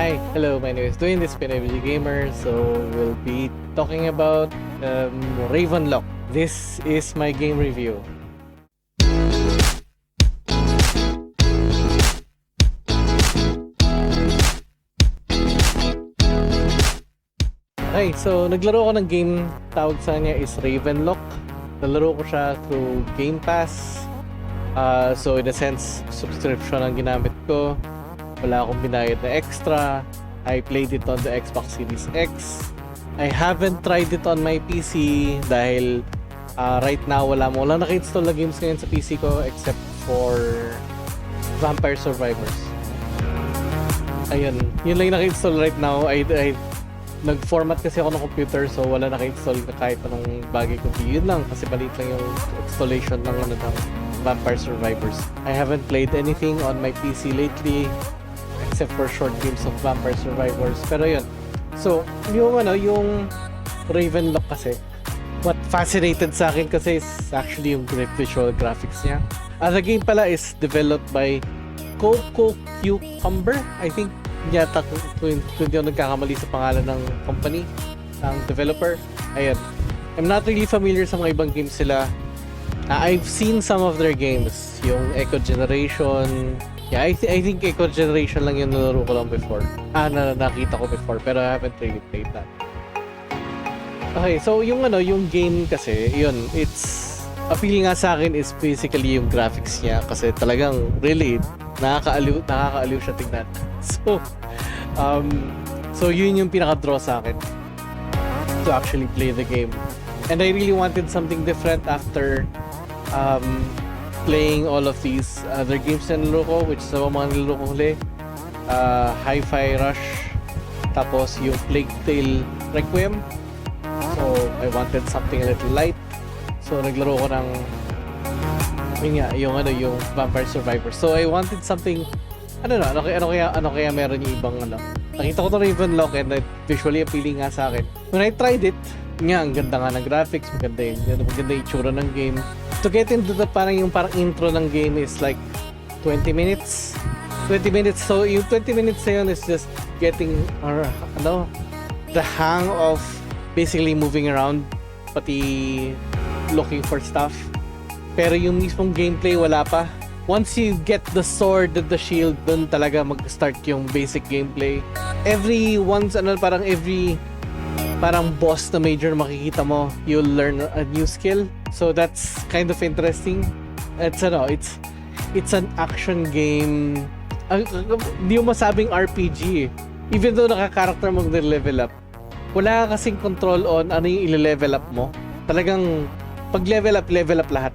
Hi, hello, my name is Dwayne, this is Pinoy Gamer. So we'll be talking about Ravenlok. This is my game review. Okay, so naglaro ko ng game, tawag sa kanya is Ravenlok. Nalaro ko siya through Game Pass. So in a sense, subscription ang ginamit ko. Wala akong binayad na extra. I played it on the Xbox Series X. I haven't tried it on my PC dahil right now wala naka-install na games ngayon sa PC ko except for Vampire Survivors. Ayun, yun lang yung naka-install right now. I nag-format kasi ako ng computer, so wala naka-install na kahit anong bagay ko. Yun lang, kasi maliit lang yung installation ng Vampire Survivors. I haven't played anything on my PC lately except for short games of Vampire Survivors. Pero yun. So, yung Ravenlok kasi, what fascinated sa akin kasi is actually yung great visual graphics niya. The game pala is developed by Cococucumber. I think yata kung hindi ako nagkakamali sa pangalan ng company, ng developer. Ayan. I'm not really familiar sa mga ibang games sila. I've seen some of their games. Yung Echo Generation. Yeah, I think Echo Generation lang yung nalaro ko lang before. Nakita ko before, pero I haven't really played that. Okay, so yung game kasi, yun, it's appeal nga sa akin is basically yung graphics niya kasi talagang really nakakaaliw siya tingnan. So yun yung pinaka-draw sa akin to actually play the game. And I really wanted something different after playing all of these other games na nilaro ko, which is mga nilaro ko huli. Hi-Fi Rush, tapos yung Plague Tale Requiem. So I wanted something a little light. So naglaro ko ng yung Vampire Survivors. So I wanted something, ano kaya meron yung ibang Nakita ko to Ravenlok and visually appealing nga sa akin. When I tried it, ang ganda nga ng graphics, maganda yung itsura ng game. To get into the parang intro ng game is like 20 minutes. 20 minutes. So yung 20 minutes na yun is just getting the hang of basically moving around, pati looking for stuff. Pero yung mismong gameplay wala pa. Once you get the sword and the shield, dun talaga mag-start yung basic gameplay. Parang boss na major makikita mo, you'll learn a new skill. So that's kind of interesting. It's an action game. Hindi mo masabing RPG. Even though naka-character mo level up, wala ka kasing control on ano yung i-level up mo. Talagang pag level up lahat.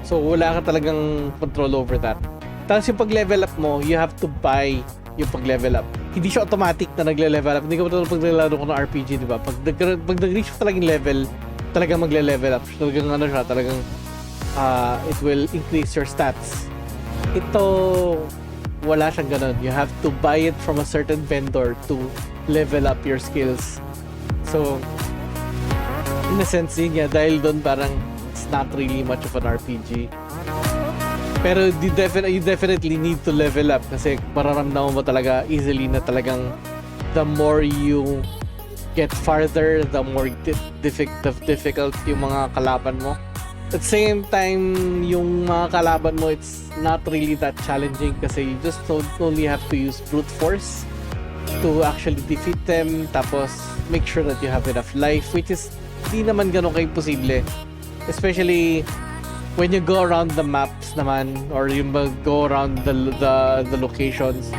So wala ka talagang control over that. Tapos yung pag-level up mo, you have to buy yung pag-level up. Hindi siya automatic na nagle-level up. Hindi ka patulog pag naglalaro ko ng RPG, di ba? Pag nag-reach mo talagang level, talagang magle-level up. Talagang it will increase your stats. Ito, wala siyang ganun. You have to buy it from a certain vendor to level up your skills. So, in a sense, yun nga, dahil doon parang it's not really much of an RPG. Pero you definitely need to level up kasi mararamdaman mo talaga easily na talagang the more you get farther, the more difficult yung mga kalaban mo. At the same time, yung mga kalaban mo, it's not really that challenging kasi you just only have to use brute force to actually defeat them, tapos make sure that you have enough life, which is di naman ganun ka-imposible. Especially when you go around the maps naman, or yung go around the locations,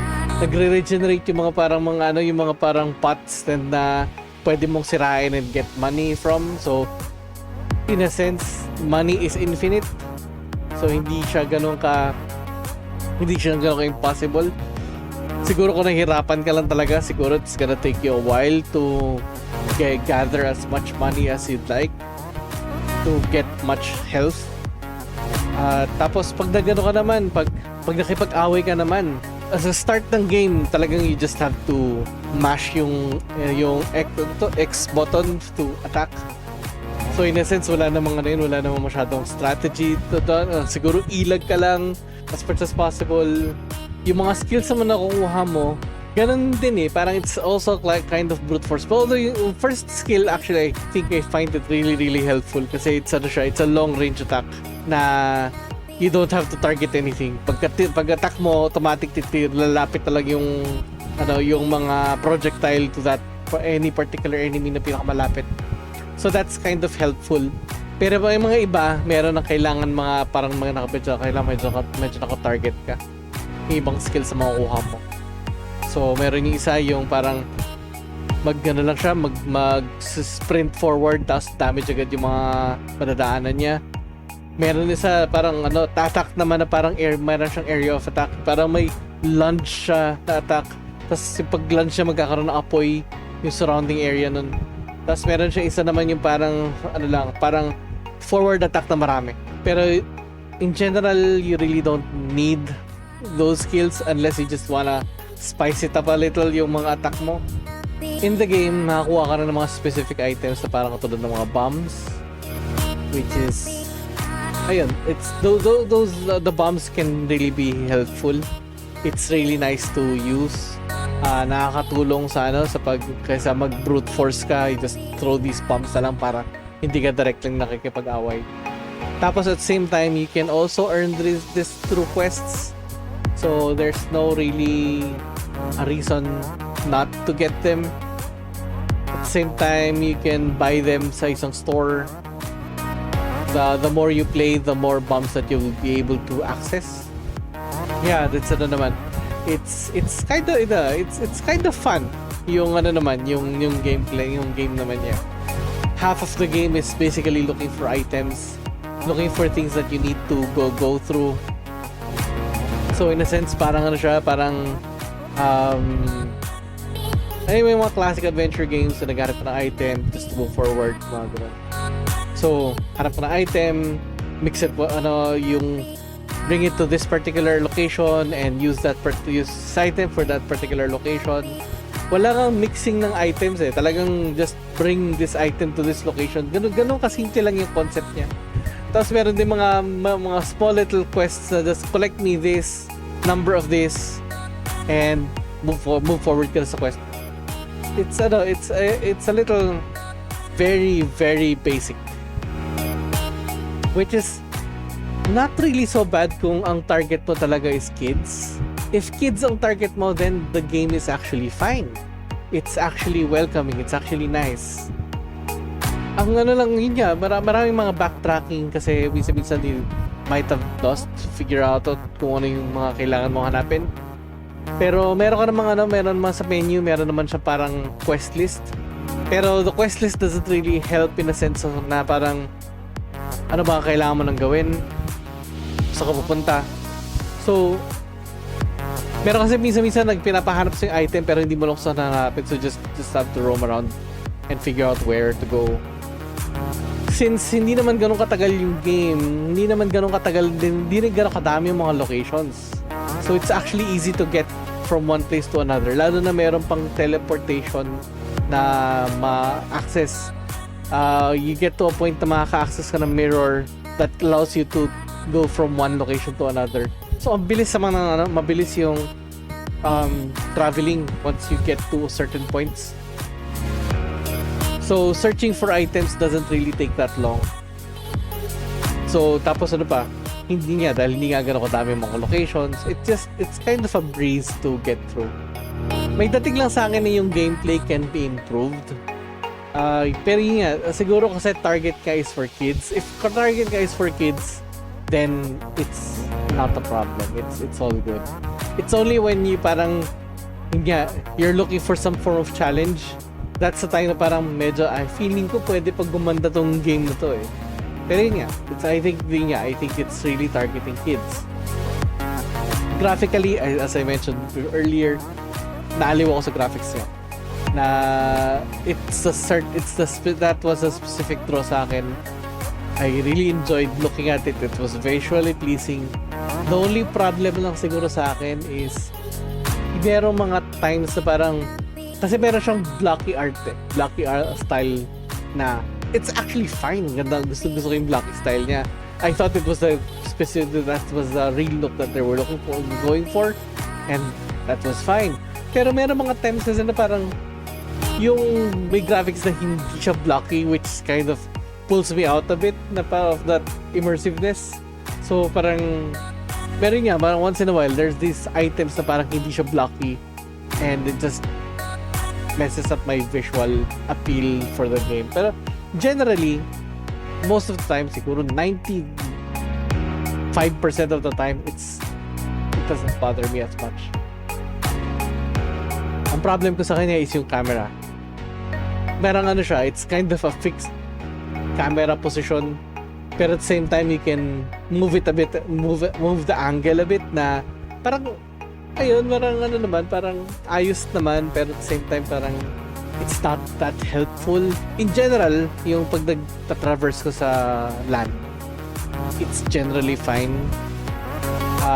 nagre-regenerate yung mga parang pots na pwede mong sirain and get money from. So in a sense, money is infinite. So hindi siya ganun ka impossible. Siguro kung nahihirapan ka lang talaga, siguro it's gonna take you a while to gather as much money as you'd like to get much health. Tapos pag nagano ka naman, pag nakipag-away ka naman, as a start ng game, talagang you just have to mash yung X button to attack. So in a sense, wala namang masyadong strategy. Siguro ilag ka lang as much as possible. Yung mga skills naman na nakukuha mo, Ganun din eh, parang it's also like kind of brute force. But although yung first skill, actually, I think I find it really, really helpful kasi it's a long range attack na you don't have to target anything. Pag-attack mo, automatic lalapit talaga yung mga projectile to that any particular enemy na pinakamalapit. So that's kind of helpful. Pero yung mga iba, meron na kailangan parang mga medyo naka-target ka. Yung ibang skills na makukuha mo. So, meron yung isa yung parang lang siya, mag-sprint forward tapos damage agad yung mga madadaanan niya. Meron isa parang attack naman na parang meron siyang area of attack. Parang may lunge siya na attack. Tapos pag lunge siya, magkakaroon ng apoy yung surrounding area nun. Tapos meron siya isa naman yung parang parang forward attack na marami. Pero in general, you really don't need those skills unless you just wanna spice it up a little yung mga attack mo. In the game, makakuha ka na ng mga specific items na parang katulad ng mga bombs, which is ayun, it's the bombs can really be helpful. It's really nice to use. Nakakatulong sa kaysa mag brute force ka, you just throw these bombs na lang para hindi ka directly nakikipag-away. Tapos at the same time, you can also earn this through quests. So there's no really a reason not to get them. At the same time, you can buy them sa isang store. The more you play, the more bombs that you will be able to access. Yeah, that's naman. It's kind of fun. Yung yung gameplay, yung game naman niya. Half of the game is basically looking for items, looking for things that you need to go through. So in a sense, parang anyway, mga classic adventure games na naghanap ka ng item just to move forward, mga ganun. So, hanap ka ng item, mix it, bring it to this particular location and use this item for that particular location. Wala kang mixing ng items eh. Talagang just bring this item to this location. Ganun kasimple lang yung concept niya. Tapos meron din mga small little quests na just collect me this number of this and move forward ka sa quest. It's a little very, very basic, which is not really so bad kung ang target mo talaga is kids. If kids ang target mo, then the game is actually fine. It's actually welcoming. It's actually nice. Ang lang yun nga, maraming mga backtracking kasi minsan you might have lost to figure out kung ano yung mga kailangan mo hanapin. Pero meron naman sa menu, meron naman siya parang quest list. Pero the quest list doesn't really help in a sense na parang ano ba kailangan mo nang gawin, saan ka pupunta. So meron kasi minsan pinapahanap sa yung item pero hindi mo lang saan hanapin, so just have to roam around and figure out where to go. Since hindi naman ganun katagal yung game, hindi rin ganun kadami yung mga locations. So it's actually easy to get from one place to another. Lalo na meron pang teleportation na ma-access. You get to a point na makaka-access ka ng mirror that allows you to go from one location to another. So mabilis yung traveling once you get to certain points. So searching for items doesn't really take that long. So tapos hindi nga gano'n kadami mga locations. It's kind of a breeze to get through. May dating lang sa akin na yung gameplay can be improved. Pero yun nga, siguro kasi target ka is for kids. If target ka is for kids, then it's not a problem. It's all good. It's only when you parang you're looking for some form of challenge. That's the time na parang medyo feeling ko pwede pag gumanda tong game na to eh. Pero yun nga, I think it's really targeting kids. Graphically, as I mentioned earlier, naaliw ako sa graphics niya. Na that was a specific draw sa akin. I really enjoyed looking at it. It was visually pleasing. The only problem lang siguro sa akin is merong mga times na parang kasi meron siyang blocky art style na it's actually fine. Ganda, gusto ko yung blocky style niya. I thought it was that was the real look that they were going for, and That was fine. Pero meron mga times kasi na parang yung may graphics na hindi siya blocky, which kind of pulls me out a bit na of that immersiveness. So parang meron nga, parang once in a while there's these items na parang hindi siya blocky and it just messes up my visual appeal for the game. Pero generally, most of the time, siguro 95% of the time, it doesn't bother me as much. Ang problem ko sa kanya is yung camera. Merang ano siya, it's kind of a fixed camera position, pero at the same time you can move it a bit, move the angle a bit na parang ayun, parang ano naman, parang ayos naman, pero at the same time parang it's not that helpful. In general, yung pag nagta-traverse ko sa land, it's generally fine.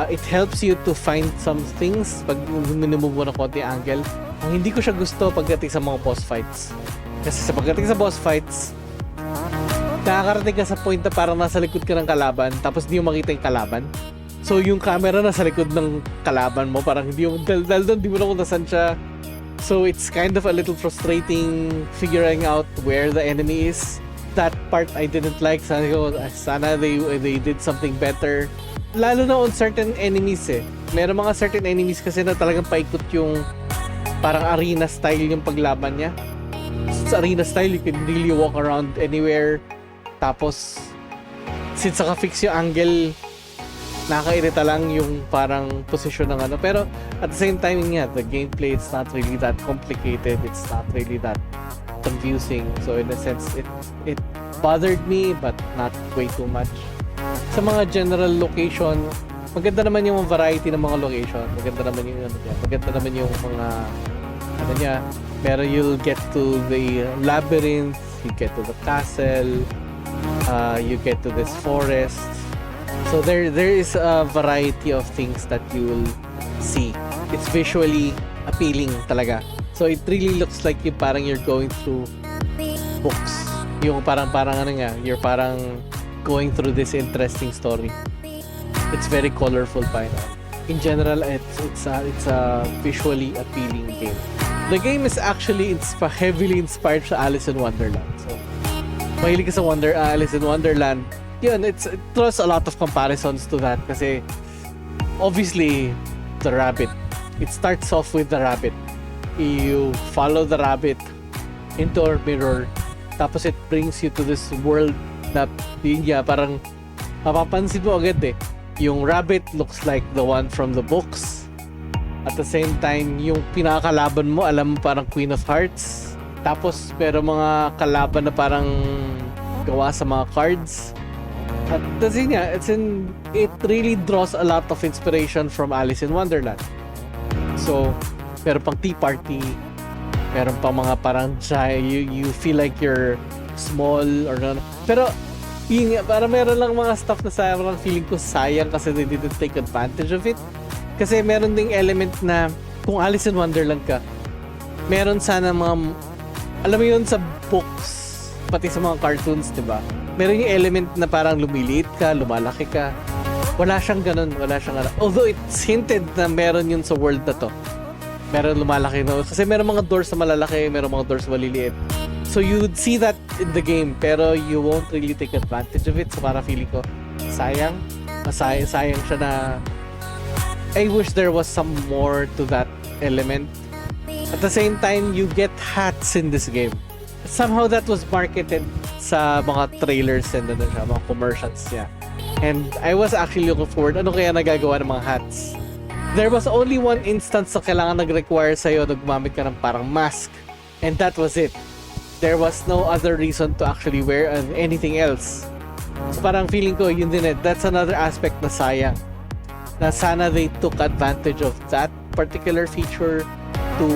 It helps you to find some things pag minimove mo na konti angle. Ang hindi ko siya gusto pagdating sa mga boss fights. Kasi sa pagdating sa boss fights, nakakarating ka sa point na parang nasa likod ka ng kalaban tapos hindi mo makita yung kalaban. So yung camera nasa likod ng kalaban mo, parang hindi mo, dahil doon, hindi mo na kung nasan siya. So it's kind of a little frustrating figuring out where the enemy is. That part I didn't like. Sana they did something better. Lalo na on certain enemies eh. Meron mga certain enemies kasi na talagang paikot yung parang arena style yung paglaban niya. Sa arena style, you can really walk around anywhere. Tapos, since naka-fix yung angle, nakakairita lang yung parang position ng ano. Pero, at the same time nga, the gameplay, it's not really that complicated. It's not really that confusing. So, in a sense, it bothered me, but not way too much. Sa mga general location, maganda naman yung variety ng mga location. Maganda naman yung ano niya. Maganda naman yung mga ano niya. Pero you'll get to the labyrinth, you get to the castle, you get to this forest. So there is a variety of things that you will see. It's visually appealing talaga. So it really looks like parang you're going through books. Yung parang ano nga, you're parang going through this interesting story. It's very colorful pa yun. In general, it's a visually appealing game. The game is actually heavily inspired sa Alice in Wonderland. So, mahilig ka sa Alice in Wonderland. Yun, it draws a lot of comparisons to that kasi obviously the rabbit. It starts off with the rabbit. You follow the rabbit into a mirror, tapos it brings you to this world na yun nga, parang mapapansin mo agad eh. Yung rabbit looks like the one from the books. At the same time, yung pinakakalaban mo, alam mo parang Queen of Hearts. Tapos, pero mga kalaban na parang gawa sa mga cards. At kasi nga, it really draws a lot of inspiration from Alice in Wonderland. So, meron pang tea party, meron pang mga parang you feel like you're small or no. Pero, yun nga, parang meron lang mga stuff na parang feeling ko sayang kasi they didn't take advantage of it. Kasi meron ding element na kung Alice in Wonderland ka, meron sana mga, alam mo yun sa books, pati sa mga cartoons, diba? Meron yung element na parang lumiliit ka, lumalaki ka. Wala siyang ganun, although it's hinted na meron yun sa world na to. Meron lumalaki na, kasi meron mga doors na malalaki, meron mga doors na maliliit. So you'd see that in the game, pero you won't really take advantage of it. So parang feeling ko, sayang siya na I wish there was some more to that element. At the same time, you get hats in this game. Somehow that was marketed sa mga trailers and mga commercials niya. And I was actually looking forward, ano kaya nagagawa ng mga hats? There was only one instance na kailangan nag-require sa'yo na gumamit ka ng parang mask. And that was it. There was no other reason to actually wear anything else. So parang feeling ko, yun din that's another aspect na sayang. Na sana they took advantage of that particular feature to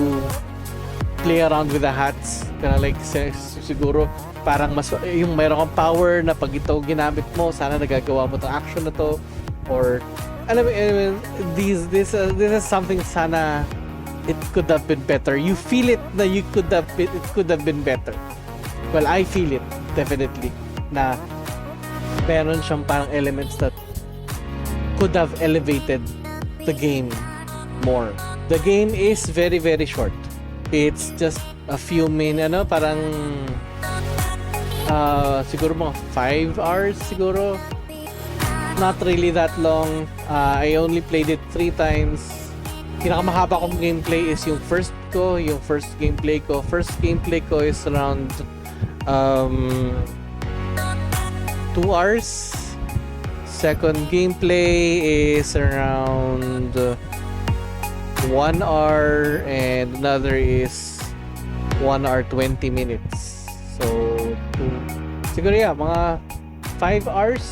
play around with the hats. Kind of like siguro parang mas yung mayroon kang power na pag ito ginamit mo, sana nagagawa mo 'tong action na to, or alam mo, this is something sana it could have been better. You feel it na it could have been better. Well, I feel it definitely na meron siyang parang elements that could have elevated the game more. The game is very very short. It's just a few minutes, parang siguro mga 5 hours siguro. Not really that long. I only played it 3 times. Pinakamahaba kong gameplay is yung first gameplay ko. First gameplay ko is around 2 hours. Second gameplay is around 1 hour, and another is 1 hour 20 minutes. So, siguro mga 5 hours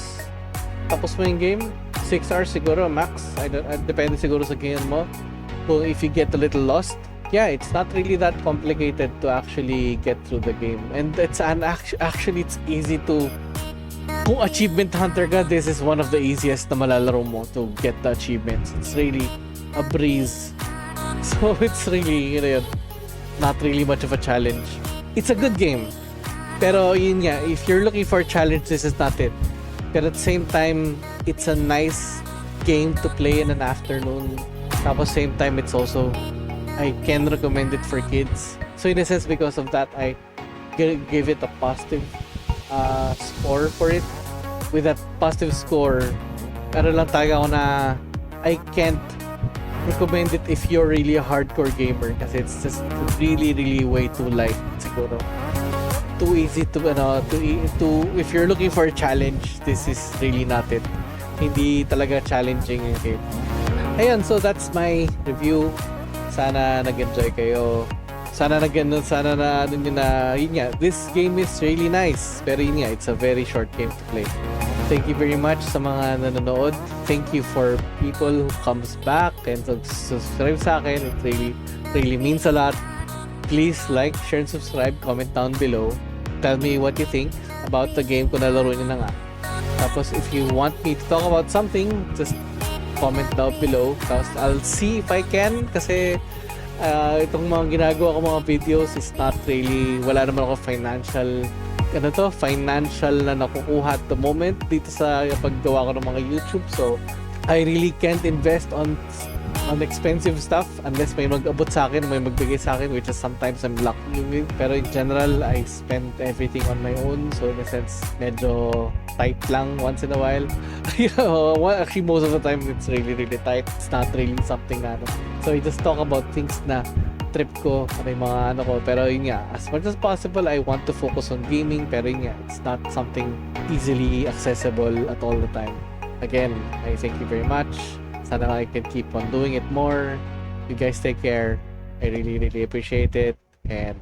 tapos mo yung game. 6 hours siguro max. Depende siguro sa game mo. So, if you get a little lost, yeah, it's not really that complicated to actually get through the game. And actually it's easy to, kung achievement hunter ka, this is one of the easiest na malalaro mo to get the achievements. It's really a breeze. So it's really, not really much of a challenge. It's a good game. Pero yun nga, if you're looking for a challenge, this is not it. But at the same time, it's a nice game to play in an afternoon. Tapos same time, it's also, I can recommend it for kids. So in a sense, because of that, I give it a positive score for it. With that positive score, pero lang talaga ako na I can't recommend it if you're really a hardcore gamer, kasi it's just really really way too light siguro. Too easy to if you're looking for a challenge, this is really not it. Hindi talaga challenging yung game. Ayun, so that's my review. Sana nag-enjoy kayo. Sana yun nga, this game is really nice. Pero yun nga, it's a very short game to play. Thank you very much sa mga nanonood. Thank you for people who comes back and subscribe sa akin. It really means a lot. Please like, share, and subscribe. Comment down below. Tell me what you think about the game kung nalaro nyo na nga. Tapos if you want me to talk about something, just comment down below. Tapos I'll see if I can, kasi itong mga ginagawa ko mga videos is not really, wala naman ako financial na nakukuha at the moment dito sa paggawa ko ng mga YouTube. So I really can't invest on expensive stuff unless may mag-abot sa akin, may magbigay sa akin, which is sometimes I'm lucky with. Pero in general, I spend everything on my own. So in a sense, medyo tight lang once in a while. Actually, most of the time, it's really, really tight. It's not really something na So I just talk about things na trip ko, may mga ko. Pero yun nga, as much as possible, I want to focus on gaming. Pero yun nga, it's not something easily accessible at all the time. Again, I thank you very much. Sana I can keep on doing it more. You guys take care. I really, really appreciate it. And